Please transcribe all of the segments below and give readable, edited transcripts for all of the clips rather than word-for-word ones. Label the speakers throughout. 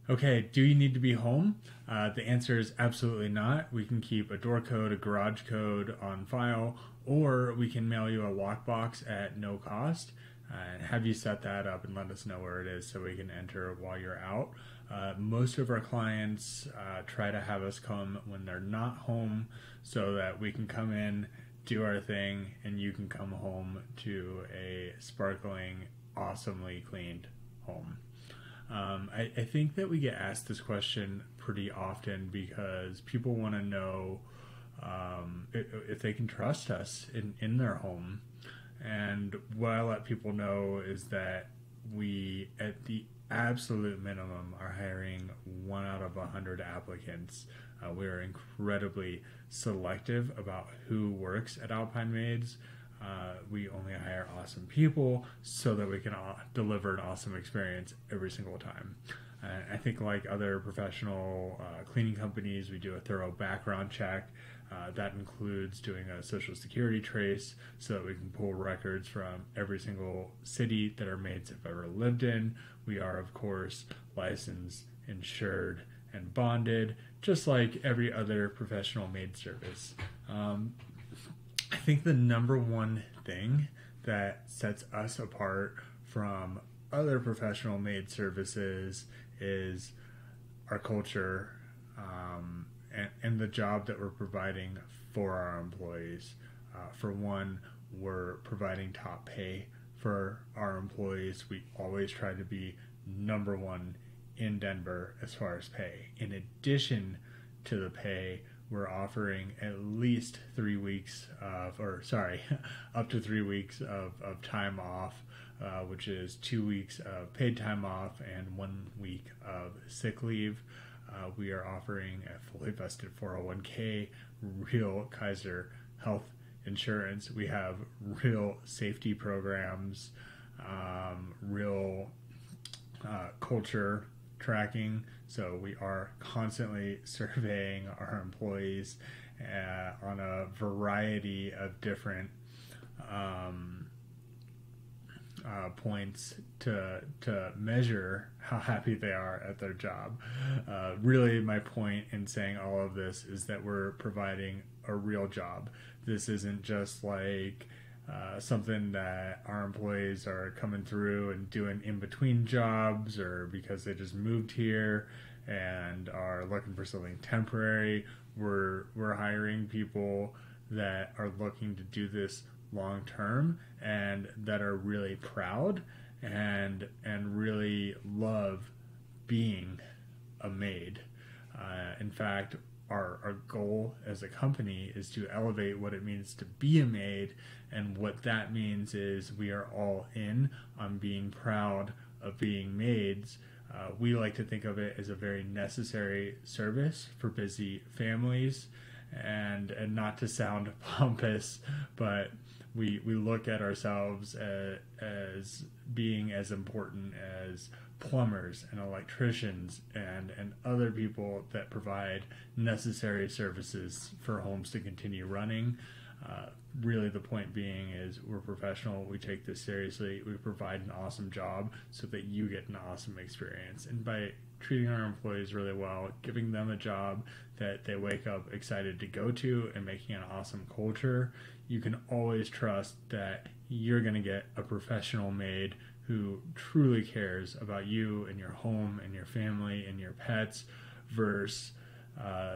Speaker 1: Okay, do you need to be home? The answer is absolutely not. We can keep a door code, a garage code on file, or we can mail you a lockbox at no cost and have you set that up and let us know where it is so we can enter while you're out. Most of our clients try to have us come when they're not home so that we can come in, do our thing, and you can come home to a sparkling, awesomely cleaned home. I think that we get asked this question pretty often because people want to know if they can trust us in their home. And what I let people know is that we, at the absolute minimum, are hiring 1 out of 100 applicants. We are incredibly selective about who works at Alpine Maids. We only hire awesome people so that we can deliver an awesome experience every single time. I think like other professional cleaning companies, we do a thorough background check. That includes doing a social security trace so that we can pull records from every single city that our maids have ever lived in. We are, of course, licensed, insured, and bonded, just like every other professional maid service. I think the number one thing that sets us apart from other professional maid services is our culture and the job that we're providing for our employees. For one, we're providing top pay for our employees. We always try to be number one in Denver as far as pay. In addition to the pay, we're offering at least 3 weeks of, or sorry, up to 3 weeks of time off, which is 2 weeks of paid time off and 1 week of sick leave. We are offering a fully vested 401k, real Kaiser health insurance. We have real safety programs, real culture tracking. So we are constantly surveying our employees on a variety of different points to measure how happy they are at their job. Really, my point in saying all of this is that we're providing a real job. This isn't just like something that our employees are coming through and doing in between jobs or because they just moved here and are looking for something temporary. We're hiring people that are looking to do this long term and that are really proud and really love being a maid. In fact, our goal as a company is to elevate what it means to be a maid, and what that means is we are all in on being proud of being maids. We like to think of it as a very necessary service for busy families, and not to sound pompous, but we look at ourselves as being as important as plumbers and electricians and other people that provide necessary services for homes to continue running. Really, the point being is we're professional. We take this seriously. We provide an awesome job so that you get an awesome experience. And by treating our employees really well, giving them a job that they wake up excited to go to, and making an awesome culture, you can always trust that you're going to get a professional maid who truly cares about you and your home and your family and your pets versus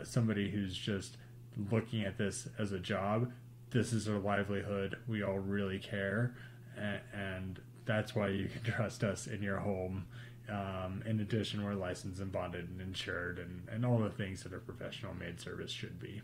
Speaker 1: somebody who's just looking at this as a job. This is our livelihood. We all really care, and that's why you can trust us in your home. In addition, we're licensed and bonded and insured and all the things that a professional maid service should be.